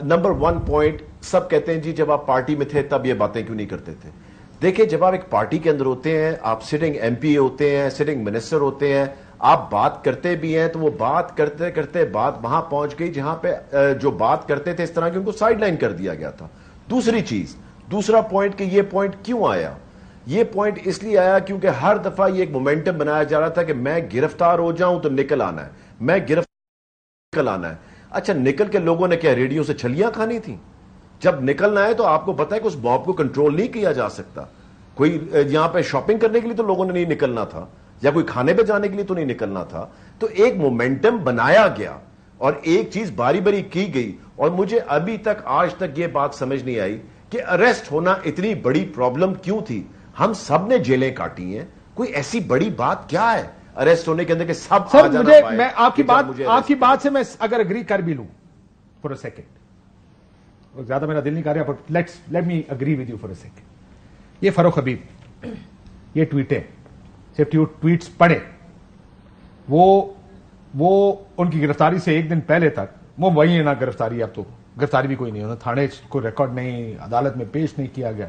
نمبر 1 پوائنٹ, سب کہتے ہیں جی جب آپ پارٹی میں تھے تب یہ باتیں کیوں نہیں کرتے تھے. دیکھیں جب آپ ایک پارٹی کے اندر ہوتے ہیں, آپ سٹنگ MP ہوتے ہیں, سٹنگ منسٹر ہوتے ہیں, آپ بات کرتے بھی ہیں, تو وہ بات کرتے کرتے بات وہاں پہنچ گئی جہاں پہ جو بات کرتے تھے اس طرح کی ان کو سائڈ لائن کر دیا گیا تھا. دوسرا پوائنٹ کہ یہ پوائنٹ کیوں آیا. یہ پوائنٹ اس لیے آیا کیونکہ ہر دفعہ یہ ایک مومنٹم بنایا جا رہا تھا کہ میں گرفتار ہو جاؤں تو نکل آنا ہے, میں گرفتار نکل آنا ہے. اچھا نکل کے لوگوں نے کیا ریڈیو سے چھلیاں کھانی تھی؟ جب نکلنا ہے تو آپ کو پتا ہے کہ اس موب کو کنٹرول نہیں کیا جا سکتا. کوئی یہاں پہ شاپنگ کرنے کے لیے تو لوگوں نے نہیں نکلنا تھا, یا کوئی کھانے پہ جانے کے لیے تو نہیں نکلنا تھا. تو ایک مومنٹم بنایا گیا اور ایک چیز باری باری کی گئی. اور مجھے ابھی تک آج تک یہ بات سمجھ نہیں آئی کہ اریسٹ ہونا اتنی بڑی پرابلم کیوں تھی. ہم سب نے جیلیں کاٹی ہیں, کوئی ایسی بڑی بات کیا ہے اریسٹ ہونے کے اندر کہ سب سر میں آپ کی بات سے میں اگر اگری کر بھی لوں فور اے سیکنڈ, زیادہ میرا دل نہیں کر رہا, but let me agree with you for a second. یہ فاروق حبیب یہ ٹویٹیں صرف ٹویٹس پڑھے, وہ ان کی گرفتاری سے ایک دن پہلے تک وہ وہی ہے نا گرفتاری, اب تو گرفتاری بھی کوئی نہیں, انہوں نے تھانے کوئی ریکارڈ نہیں, عدالت میں پیش نہیں کیا گیا.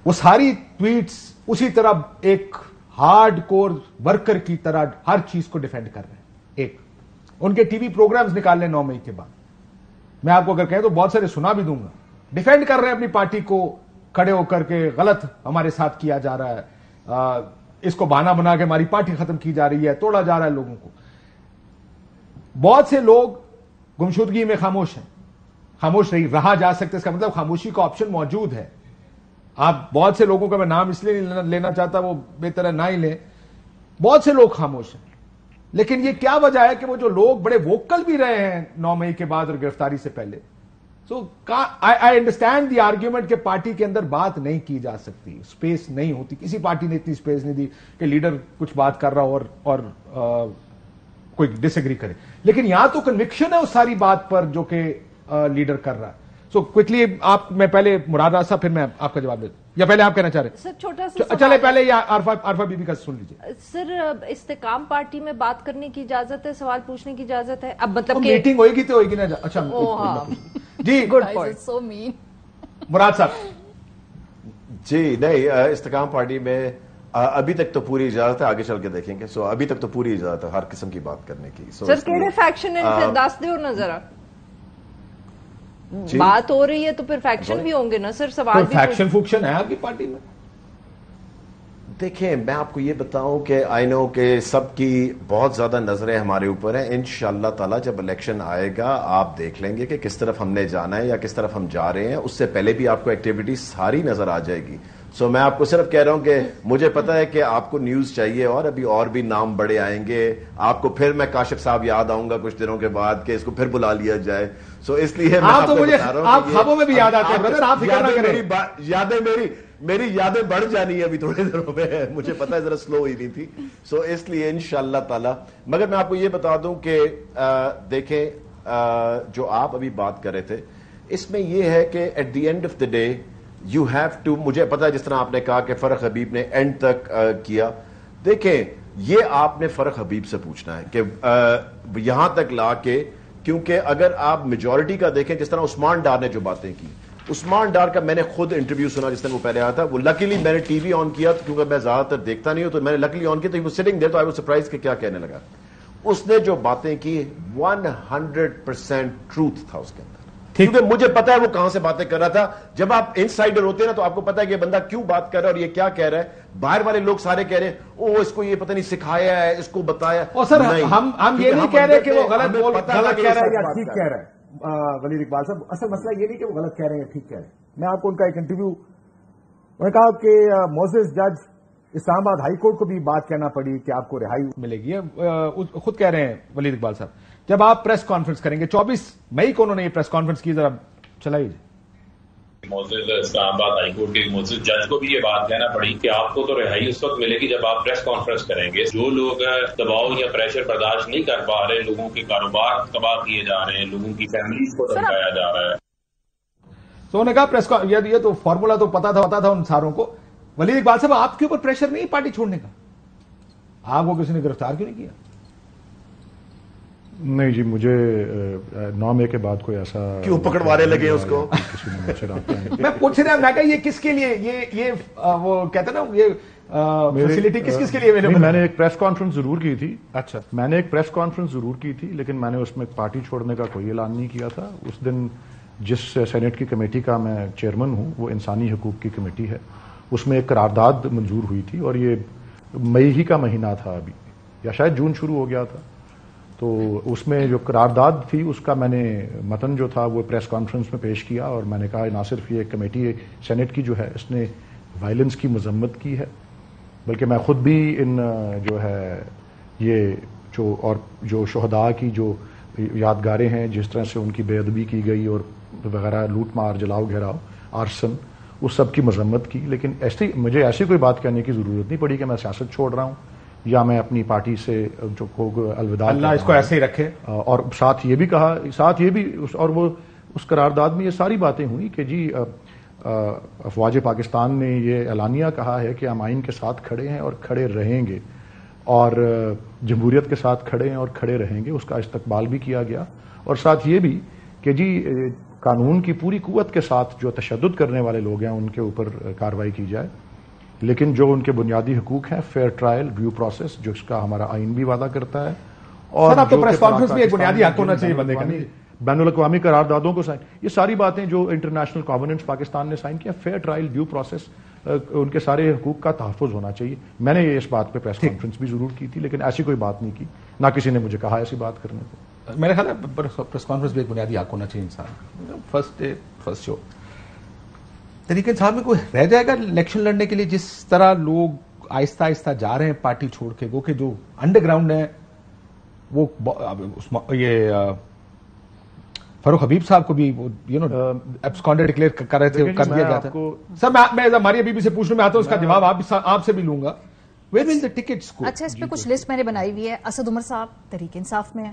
وہ ساری ٹویٹس اسی طرح ایک ہارڈ کور ورکر کی طرح ہر چیز کو ڈیفینڈ کر رہے ہیں. ایک ان کے ٹی وی پروگرامز نکال لیں 9 مئی کے بعد, میں آپ کو اگر کہیں تو بہت سارے سنا بھی دوں گا, ڈیفینڈ کر رہے ہیں اپنی پارٹی کو کھڑے ہو کر کے, غلط ہمارے ساتھ کیا جا رہا ہے, اس کو بہانہ بنا کے ہماری پارٹی ختم کی جا رہی ہے, توڑا جا رہا ہے لوگوں کو. بہت سے لوگ گمشدگی میں خاموش ہیں, خاموش رہا جا سکتے, اس کا مطلب خاموشی کا آپشن موجود ہے. آپ بہت سے لوگوں کا میں نام اس لیے نہیں لینا چاہتا, وہ بہتر ہے نہ ہی لیں. بہت سے لوگ خاموش ہیں, لیکن یہ کیا وجہ ہے کہ وہ جو لوگ بڑے ووکل بھی رہے ہیں 9 مئی کے بعد اور گرفتاری سے پہلے, سو آئی انڈرسٹینڈ دی آرگیومنٹ کہ پارٹی کے اندر بات نہیں کی جا سکتی, اسپیس نہیں ہوتی, کسی پارٹی نے اتنی اسپیس نہیں دی کہ لیڈر کچھ بات کر رہا ہو اور کوئی ڈس ایگری کرے. لیکن یہاں تو کنوکشن ہے اس ساری بات پر جو کہ لیڈر کر رہا ہے. سو کوئکلی میں پہلے مراد راز صاحب, پھر میں آپ کا جواب دیتا ہوں. یا پہلے آپ کہنا چاہ رہے ہیں؟ سر چھوٹا سا چلے پہلے یا عارفہ بی بی کا سن لیجیے. سر استحکام پارٹی میں بات کرنے کی اجازت ہے, سوال پوچھنے کی اجازت ہے؟ اب مطلب کہ میٹنگ ہوئے گی تو ہوئے گی نا. اچھا جی سو مین. مراد صاحب. جی نہیں, استحکام پارٹی میں ابھی تک تو پوری اجازت ہے, آگے چل کے دیکھیں گے. سو ابھی تک تو پوری اجازت ہے ہر قسم کی بات کرنے کی. سر کہڑے فیکشن ہیں دس دیو نا ذرا, بات ہو رہی ہے تو پھر فیکشن بھی ہوں گے نا سر. سوال بھی فیکشن فوکشن ہے آپ کی پارٹی میں؟ دیکھیں میں آپ کو یہ بتاؤں کہ آئی نو کہ سب کی بہت زیادہ نظریں ہمارے اوپر ہیں. انشاءاللہ تعالی جب الیکشن آئے گا آپ دیکھ لیں گے کہ کس طرف ہم نے جانا ہے یا کس طرف ہم جا رہے ہیں. اس سے پہلے بھی آپ کو ایکٹیویٹی ساری نظر آ جائے گی. سو میں آپ کو صرف کہہ رہا ہوں کہ مجھے پتا ہے کہ آپ کو نیوز چاہیے اور ابھی اور بھی نام بڑے آئیں گے. آپ کو پھر میں کاشف صاحب یاد آؤں گا کچھ دنوں کے بعد کہ اس کو پھر بلا لیا جائے. سو اس لیے میں آپ کو بتا رہا ہوں آپ خوابوں میں بھی یاد آتے ہیں برادر, آپ فکر نہ کریں. میری یادیں بڑھ جانی ہے ابھی تھوڑے دنوں میں, مجھے پتا ہے ذرا سلو ہوئی نہیں تھی. سو اس لیے انشاءاللہ تعالی. مگر میں آپ کو یہ بتا دوں کہ دیکھیں جو آپ ابھی بات کر رہے تھے اس میں یہ ہے کہ at the end of the day you have to, مجھے پتا ہے جس طرح آپ نے کہا کہ فرق حبیب نے اینڈ تک کیا. دیکھیں یہ آپ نے فرق حبیب سے پوچھنا ہے کہ یہاں تک لا کے, کیونکہ اگر آپ میجورٹی کا دیکھیں جس طرح عثمان ڈار نے جو باتیں کی, عثمان ڈار کا میں نے خود انٹرویو سنا جس طرح وہ پہلے آیا تھا. وہ لکیلی میں نے ٹی وی آن کیا کیونکہ میں زیادہ تر دیکھتا نہیں ہوں, تو میں نے لکیلی آن کیا تو وہ سٹنگ دیر, تو آئی واز سرپرائز کہ کیا کہنے لگا. اس نے جو باتیں کی 100% ٹروتھ تھا اس کے اندر, کیونکہ مجھے پتا ہے وہ کہاں سے باتیں کر رہا تھا. جب آپ انسائڈر ہوتے ہیں نا تو آپ کو پتا ہے کہ یہ بندہ کیوں بات کر رہا ہے اور یہ کیا کہہ رہا ہے. باہر والے لوگ سارے کہہ رہے ہیں او اس کو یہ پتہ نہیں سکھایا ہے, اس کو بتایا. اور سر ہم یہ نہیں کہہ رہے کہ وہ غلط کہہ رہا ہے یا ٹھیک کہہ رہا ہے. ولید اقبال صاحب اصل مسئلہ یہ نہیں کہ وہ غلط کہہ رہے ہیں یا ٹھیک کہہ رہے ہیں. میں آپ کو ان کا ایک انٹرویو, انہوں نے کہا کہ موزز جج اسلام آباد ہائی کورٹ کو بھی بات کہنا پڑی کہ آپ کو رہائی ملے گی. خود کہہ رہے ہیں ولید اقبال صاحب, جب آپ پریس کانفرنس کریں گے 24 مئی کو, انہوں نے یہ پریس کانفرنس کی, ذرا چلائیے. موزز اسلام آباد ہائی کورٹ کے موزز جج کو بھی یہ بات کہنا پڑی کہ آپ کو تو رہائی اس وقت ملے گی جب آپ پریس کانفرنس کریں گے. جو لوگ دباؤ یا پریشر برداشت نہیں کر پا رہے, لوگوں کے کاروبار تباہ کیے جا رہے ہیں, لوگوں کی فیملیز کو دھمکایا جا رہا ہے. تو انہوں نے کہا پریس یہ تو فارمولا تو پتا تھا ان ساروں کو. ولید اقبال صاحب آپ کے اوپر پریشر نہیں پارٹی چھوڑنے کا؟ آپ کو کسی نے گرفتار کیوں نہیں کیا؟ نہیں جی, مجھے 9 مئی کے بعد کوئی ایسا کیوں پکڑوانے لگے اس کو؟ کسی نے مجھ سے رابطہ نہیں. میں پوچھ رہا ہوں, میں کہا یہ کس کے لیے یہ وہ کہتے ہیں نا یہ فیسلٹی کس کے لیے اویلیبل؟ میں نے ایک پریس کانفرنس ضرور کی تھی. اچھا, میں نے ایک پریس کانفرنس ضرور کی تھی, لیکن میں نے اس میں پارٹی چھوڑنے کا کوئی اعلان نہیں کیا تھا. اس دن جس سینیٹ کی کمیٹی کا میں چیئرمین ہوں وہ انسانی حقوق کی کمیٹی ہے, اس میں ایک قرارداد منظور ہوئی تھی اور یہ مئی ہی کا مہینہ تھا ابھی, یا شاید جون شروع ہو گیا تھا. تو اس میں جو قرارداد تھی اس کا میں نے متن جو تھا وہ پریس کانفرنس میں پیش کیا, اور میں نے کہا نہ صرف یہ کمیٹی سینیٹ کی جو ہے اس نے وائلنس کی مذمت کی ہے, بلکہ میں خود بھی ان جو ہے یہ جو شہداء کی جو یادگاریں ہیں جس طرح سے ان کی بے ادبی کی گئی اور وغیرہ, لوٹ مار, جلاؤ گھیراؤ, آرسن, اس سب کی مذمت کی. لیکن مجھے ایسی کوئی بات کہنے کی ضرورت نہیں پڑی کہ میں سیاست چھوڑ رہا ہوں یا میں اپنی پارٹی سے جو الوداع. اللہ اس کو ایسے ہی رکھے. اور ساتھ یہ بھی کہا, اور وہ اس قرارداد میں یہ ساری باتیں ہوئی کہ جی افواج پاکستان نے یہ اعلانیہ کہا ہے کہ ہم آئین کے ساتھ کھڑے ہیں اور کھڑے رہیں گے, اور جمہوریت کے ساتھ کھڑے ہیں اور کھڑے رہیں گے. اس کا استقبال بھی کیا گیا, اور ساتھ یہ بھی کہ جی قانون کی پوری قوت کے ساتھ جو تشدد کرنے والے لوگ ہیں ان کے اوپر کارروائی کی جائے, لیکن جو ان کے بنیادی حقوق ہیں, فیئر ٹرائل, ڈیو پروسیس, جو اس کا ہمارا آئین بھی وعدہ کرتا ہے. اور اب تو پریس کانفرنس میں ایک بنیادی حق ہونا چاہیے بندے کا, بین الاقوامی قراردادوں کو سائن, یہ ساری باتیں جو انٹرنیشنل کووننٹس پاکستان نے سائن کیا, فیئر ٹرائل, ڈیو پروسیس, ان کے سارے حقوق کا تحفظ ہونا چاہیے. میں نے اس بات پہ پریس کانفرنس بھی ضرور کی تھی, لیکن ایسی کوئی بات نہیں کی, نہ کسی نے مجھے کہا ایسی بات کرنے کو. میرے خیال ہے پریس کانفرنس بھی ایک بنیادی حق ہونا چاہیے انسان. فرسٹ ڈے فرسٹ شو. طریقے صاحب میں کوئی رہ جائے گا الیکشن لڑنے کے لیے جس طرح لوگ آہستہ آہستہ جا رہے ہیں پارٹی چھوڑ کے, وہ کہ جو انڈر گراؤنڈ ہے وہ یہ فاروق حبیب صاحب کو بھی ایبسکانڈر ڈکلیئر کر رہے تھے, کر دیا گیا تھا. سر میں ہماری بی بی سے پوچھنے میں آتا ہوں, اس کا جواب آپ سے بھی لوں گا. ویئر ول دی ٹکٹس کو؟ اچھا, اس پہ کچھ لسٹ میں نے بنائی ہوئی ہے. اسد عمر صاحب تحریک انصاف میں ہے,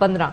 15।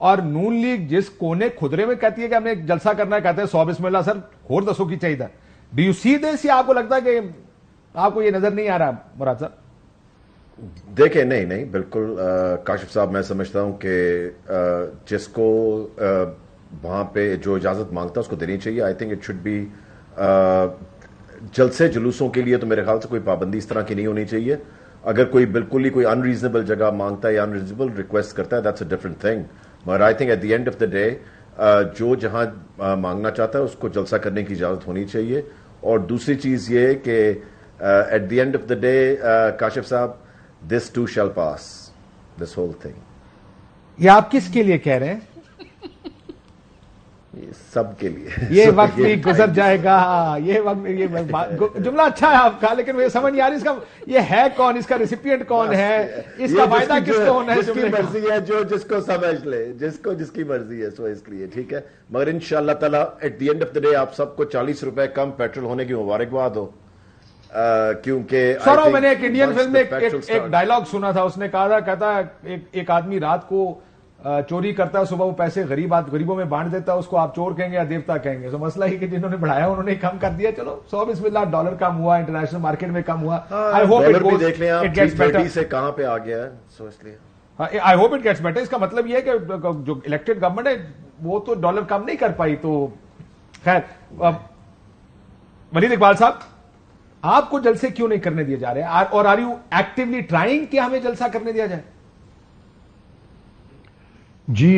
اور نون لیگ جس کونے خدرے میں کہتی ہے کہ ہم نے ایک جلسہ کرنا ہے, کہتے ہیں 100 بسم اللہ سر ہور دسو کی چاہیے. ڈو یو سی دس, یا آپ کو لگتا ہے کہ آپ کو یہ نظر نہیں آ رہا مراد صاحب؟ دیکھیں نہیں بالکل کاشف صاحب, میں سمجھتا ہوں کہ جس کو وہاں پہ جو اجازت مانگتا ہے اس کو دینی چاہیے. I think it should be جلسے جلوسوں کے لیے تو میرے خیال سے کوئی پابندی اس طرح کی نہیں ہونی چاہیے. اگر کوئی بالکل ہی کوئی ان ریزنیبل جگہ مانگتا ہے یا ان ریزنیبل ریکویسٹ کرتا ہے, دیٹس اے ڈفرنٹ تھنگ. مگر I think at the end of the day جو جہاں مانگنا چاہتا ہے اس کو جلسہ کرنے کی اجازت ہونی چاہیے. اور دوسری چیز یہ ہے کہ at the end of the day Kashif صاحب, this too shall pass, this whole thing. یہ آپ کس کے لیے کہہ رہے ہیں؟ سب کے لیے. یہ وقت بھی گزر جائے گا, یہ وقت, یہ جملہ اچھا ہے آپ کا, لیکن مجھے سمجھ نہیں آ رہی اس کا یہ ہے کون, اس کا ریسیپینٹ کون ہے, اس کا فائدہ کس کو ہونا ہے؟ جس کی مرضی ہے, جو جس کو سمجھ لے, جس کی مرضی ہے سو اس لیے ٹھیک ہے. مگر انشاءاللہ تعالی at the end of the day آپ سب کو 40 روپے کم پیٹرول ہونے کی مبارکباد ہو. کیونکہ سورو میں نے ایک انڈین فلم میں ایک ڈائلاگ سنا تھا, اس نے کہا تھا, کہتا ہے ایک آدمی رات کو چوری کرتا ہے, صبح وہ پیسے غریبوں میں بانٹ دیتا ہے, اس کو آپ چور کہیں گے یا دیوتا کہیں گے. تو مسئلہ ہی کہ جنہوں نے بڑھایا انہوں نے کم کر دیا, چلو 100 بسم اللہ ڈالر کم ہوا, انٹرنیشنل مارکیٹ میں کم ہوا. آئی ہوپ اٹ گوز, دیکھ لیں آپ 330 سے کہاں پہ آ گیا ہے, سو اس لیے I hope it gets better. اس کا مطلب یہ ہے کہ جو الیکٹڈ گورنمنٹ ہے وہ تو ڈالر کم نہیں کر پائی. تو خیر, ولید اقبال صاحب, آپ کو جلسے کیوں نہیں کرنے دیے جا رہے ہیں, اور آر یو ایکٹیولی ٹرائنگ کہ ہمیں جلسہ کرنے دیا جائے؟ جی,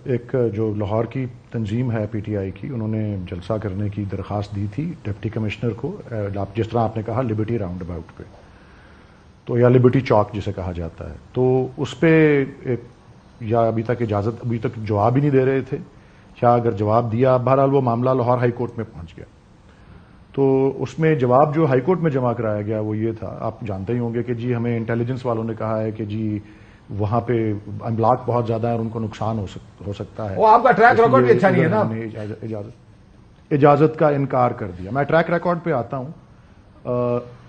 ایک جو لاہور کی تنظیم ہے پی ٹی آئی کی, انہوں نے جلسہ کرنے کی درخواست دی تھی ڈپٹی کمشنر کو, جس طرح آپ نے کہا لبرٹی راؤنڈ اباؤٹ پہ, تو یا لبرٹی چوک جسے کہا جاتا ہے. تو اس پہ یا ابھی تک جواب ہی نہیں دے رہے تھے, یا اگر جواب دیا, بہرحال وہ معاملہ لاہور ہائی کورٹ میں پہنچ گیا. تو اس میں جواب جو ہائی کورٹ میں جمع کرایا گیا وہ یہ تھا, آپ جانتے ہی ہوں گے کہ جی ہمیں انٹیلیجنس والوں نے کہا ہے کہ جی وہاں پہ املاک بہت زیادہ ہے اور ان کو نقصان ہو سکتا ہے. وہ آپ کا ٹریک ریکارڈ بھی اچھا نہیں ہے نا. اجازت کا انکار کر دیا. میں ٹریک ریکارڈ پہ آتا ہوں.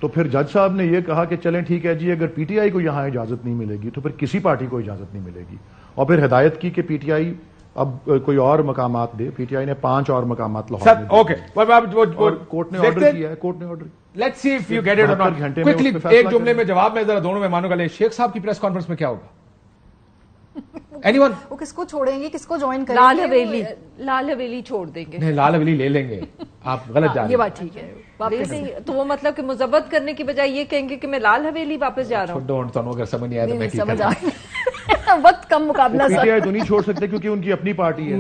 تو پھر جج صاحب نے یہ کہا کہ چلیں ٹھیک ہے جی, اگر پی ٹی آئی کو یہاں اجازت نہیں ملے گی تو پھر کسی پارٹی کو اجازت نہیں ملے گی. اور پھر ہدایت کی کہ پی ٹی آئی اب کوئی اور مقامات دے. پی ٹی آئی نے 5 اور مقامات لاہور میں. اوکے, کورٹ نے آرڈر کیا ہے, کورٹ نے order. Let's see if you get it or not. Quickly ایک جملے میں جواب میں ذرا دونوں مہمانوں کا لیں. شیخ صاحب کی پریس کانفرنس میں کیا ہوگا؟ اینی ون, وہ کس کو چھوڑیں گے, کس کو جوائن کریں گے؟ لال حویلی چھوڑ دیں گے. نہیں, لال حویلی لے لیں گے, آپ غلط جا رہے ہیں. یہ بات ٹھیک ہے. تو وہ مطلب کہ مذبت کرنے کی بجائے یہ کہیں گے کہ میں لال حویلی واپس جا رہا ہوں. ڈونٹ تو اگر سمجھ نہیں آیا تو میں سمجھ آ وقت کم مقابلہ پی ٹی آئی تو نہیں چھوڑ سکتے کیونکہ ان کی اپنی پارٹی ہے.